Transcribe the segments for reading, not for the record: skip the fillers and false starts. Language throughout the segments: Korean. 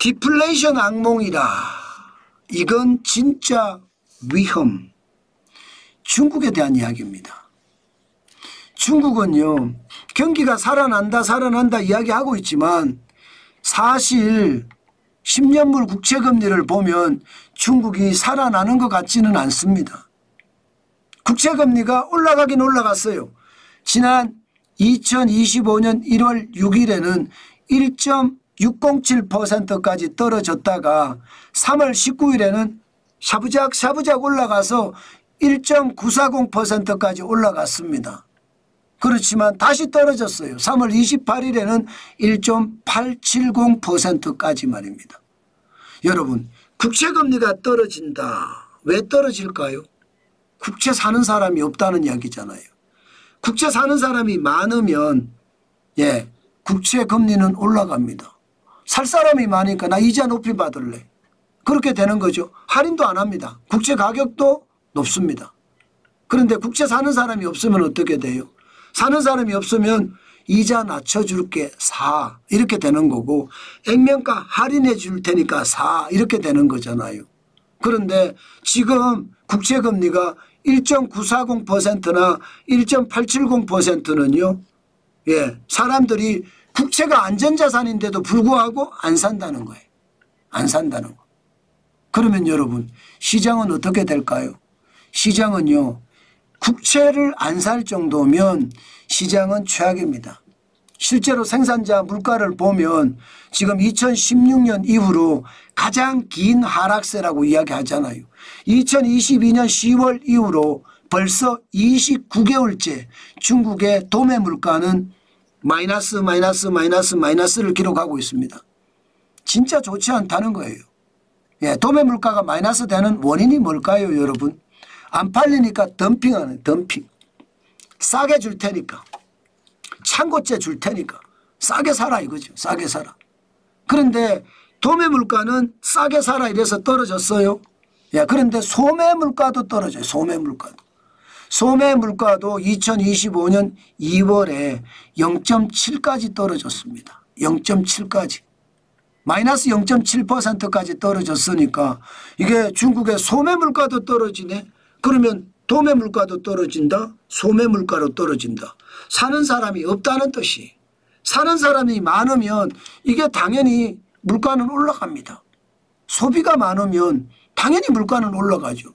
디플레이션 악몽이라. 이건 진짜 위험. 중국에 대한 이야기입니다. 중국은요, 경기가 살아난다 이야기하고 있지만 사실 10년물 국채금리를 보면 중국이 살아나는 것 같지는 않습니다. 국채금리가 올라가긴 올라갔어요. 지난 2025년 1월 6일에는 1.607%까지 떨어졌다가 3월 19일에는 샤부작 올라가서 1.940%까지 올라갔습니다. 그렇지만 다시 떨어졌어요. 3월 28일에는 1.870%까지 말입니다. 여러분, 국채금리가 떨어진다. 왜 떨어질까요? 국채 사는 사람이 없다는 이야기잖아요. 국채 사는 사람이 많으면 국채금리는 올라갑니다. 살 사람이 많으니까 나 이자 높이 받을래. 그렇게 되는 거죠. 할인도 안 합니다. 국채 가격도 높습니다. 그런데 국채 사는 사람이 없으면 어떻게 돼요? 사는 사람이 없으면 이자 낮춰줄게 사 이렇게 되는 거고, 액면가 할인해 줄 테니까 사 이렇게 되는 거잖아요. 그런데 지금 국채금리가 1.940%나 1.870%는요. 사람들이 국채가 안전자산인데도 불구하고 안 산다는 거예요. 안 산다는 거. 그러면 여러분, 시장은 어떻게 될까요? 시장은요, 국채를 안 살 정도면 시장은 최악입니다. 실제로 생산자 물가를 보면 지금 2016년 이후로 가장 긴 하락세라고 이야기하잖아요. 2022년 10월 이후로 벌써 29개월째 중국의 도매 물가는 마이너스를 기록하고 있습니다. 진짜 좋지 않다는 거예요. 도매 물가가 마이너스 되는 원인이 뭘까요, 여러분? 안 팔리니까 덤핑하는 덤핑. 싸게 줄 테니까. 창고째 줄 테니까. 싸게 사라 이거죠. 싸게 사라. 그런데 도매 물가는 싸게 사라 이래서 떨어졌어요. 그런데 소매 물가도 떨어져요. 소매 물가도. 소매 물가도 2025년 2월에 0.7까지 떨어졌습니다. 0.7까지. 마이너스 0.7%까지 떨어졌으니까 이게 중국의 소매 물가도 떨어지네. 그러면 도매 물가도 떨어진다. 소매 물가로 떨어진다. 사는 사람이 없다는 뜻이. 사는 사람이 많으면 이게 당연히 물가는 올라갑니다. 소비가 많으면 당연히 물가는 올라가죠.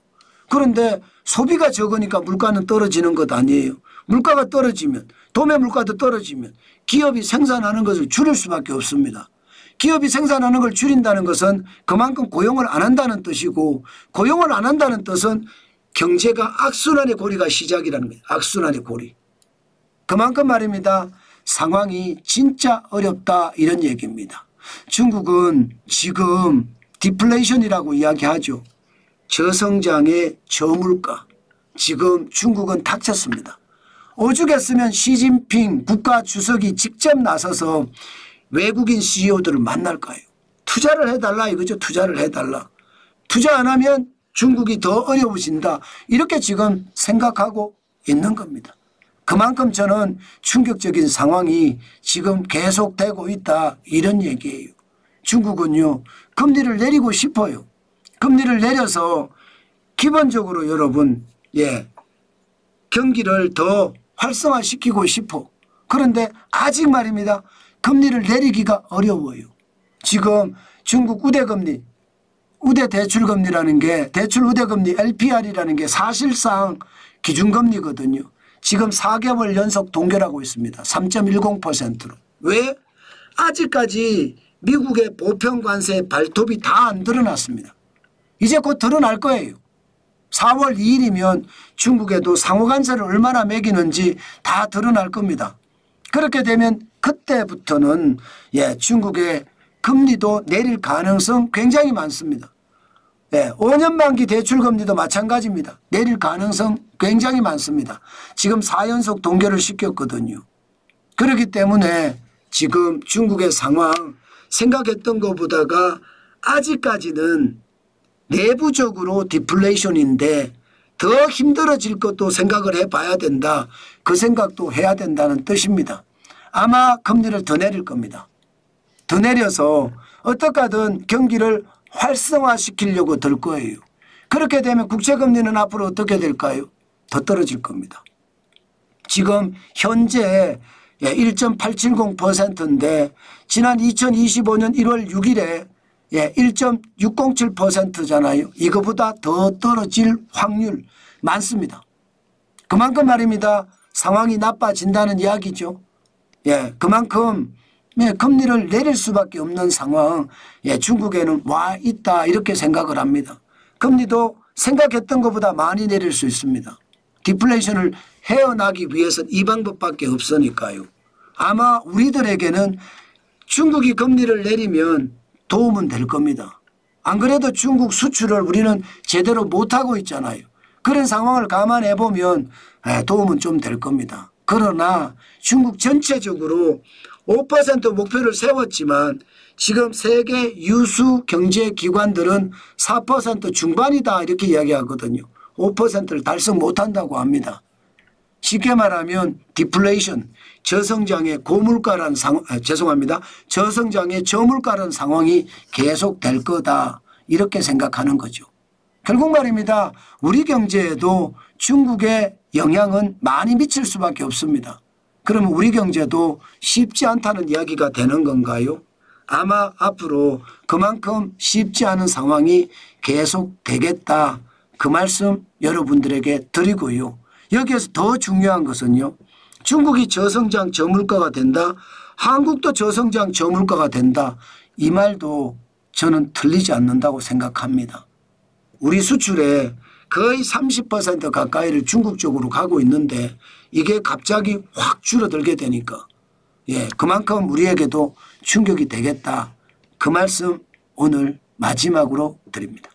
그런데 소비가 적으니까 물가는 떨어지는 것 아니에요. 물가가 떨어지면, 도매 물가도 떨어지면 기업이 생산하는 것을 줄일 수밖에 없습니다. 기업이 생산하는 걸 줄인다는 것은 그만큼 고용을 안 한다는 뜻이고, 고용을 안 한다는 뜻은 경제가 악순환의 고리가 시작이라는 거예요. 악순환의 고리. 그만큼 말입니다. 상황이 진짜 어렵다 이런 얘기입니다. 중국은 지금 디플레이션이라고 이야기하죠. 저성장의 저물가. 지금 중국은 닥쳤습니다. 오죽했으면 시진핑 국가주석이 직접 나서서 외국인 CEO들을 만날까요? 투자를 해달라 이거죠. 투자를 해달라. 투자 안 하면 중국이 더 어려워진다. 이렇게 지금 생각하고 있는 겁니다. 그만큼 저는 충격적인 상황이 지금 계속되고 있다 이런 얘기예요. 중국은요, 금리를 내리고 싶어요. 금리를 내려서 기본적으로 여러분 경기를 더 활성화시키고 싶어. 그런데 아직 말입니다. 금리를 내리기가 어려워요. 지금 중국 우대금리, 우대대출금리라는 게, 대출 우대금리 LPR이라는 게 사실상 기준금리거든요. 지금 4개월 연속 동결하고 있습니다. 3.10%로. 왜? 아직까지 미국의 보편관세 발톱이 다 안 드러났습니다. 이제 곧 드러날 거예요. 4월 2일이면 중국에도 상호관세를 얼마나 매기는지 다 드러날 겁니다. 그렇게 되면 그때부터는 중국의 금리도 내릴 가능성 굉장히 많습니다. 5년 만기 대출금리도 마찬가지입니다. 내릴 가능성 굉장히 많습니다. 지금 4연속 동결을 시켰거든요. 그렇기 때문에 지금 중국의 상황 생각했던 것보다가 아직까지는 내부적으로 디플레이션인데 더 힘들어질 것도 생각을 해봐야 된다. 그 생각도 해야 된다는 뜻입니다. 아마 금리를 더 내릴 겁니다. 더 내려서 어떻게 하든 경기를 활성화시키려고 들 거예요. 그렇게 되면 국채금리는 앞으로 어떻게 될까요? 더 떨어질 겁니다. 지금 현재 1.870%인데 지난 2025년 1월 6일에 1.607%잖아요. 이거보다 더 떨어질 확률 많습니다. 그만큼 말입니다. 상황이 나빠진다는 이야기죠. 그만큼 금리를 내릴 수밖에 없는 상황 중국에는 와 있다 이렇게 생각을 합니다. 금리도 생각했던 것보다 많이 내릴 수 있습니다. 디플레이션을 헤어나기 위해서는 이 방법밖에 없으니까요. 아마 우리들에게는 중국이 금리를 내리면 도움은 될 겁니다. 안 그래도 중국 수출을 우리는 제대로 못하고 있잖아요. 그런 상황을 감안해 보면 도움은 좀 될 겁니다. 그러나 중국 전체적으로 5% 목표를 세웠지만 지금 세계 유수 경제기관들은 4% 중반이다 이렇게 이야기하거든요. 5%를 달성 못한다고 합니다. 쉽게 말하면 디플레이션, 저성장의 고물가라는 저성장의 저물가라는 상황이 계속될 거다 이렇게 생각하는 거죠. 결국 말입니다. 우리 경제에도 중국의 영향은 많이 미칠 수밖에 없습니다. 그러면 우리 경제도 쉽지 않다는 이야기가 되는 건가요? 아마 앞으로 그만큼 쉽지 않은 상황이 계속되겠다. 그 말씀 여러분들에게 드리고요. 여기에서 더 중요한 것은요. 중국이 저성장 저물가가 된다. 한국도 저성장 저물가가 된다. 이 말도 저는 틀리지 않는다고 생각합니다. 우리 수출의 거의 30% 가까이를 중국 쪽으로 가고 있는데 이게 갑자기 확 줄어들게 되니까 그만큼 우리에게도 충격이 되겠다. 그 말씀 오늘 마지막으로 드립니다.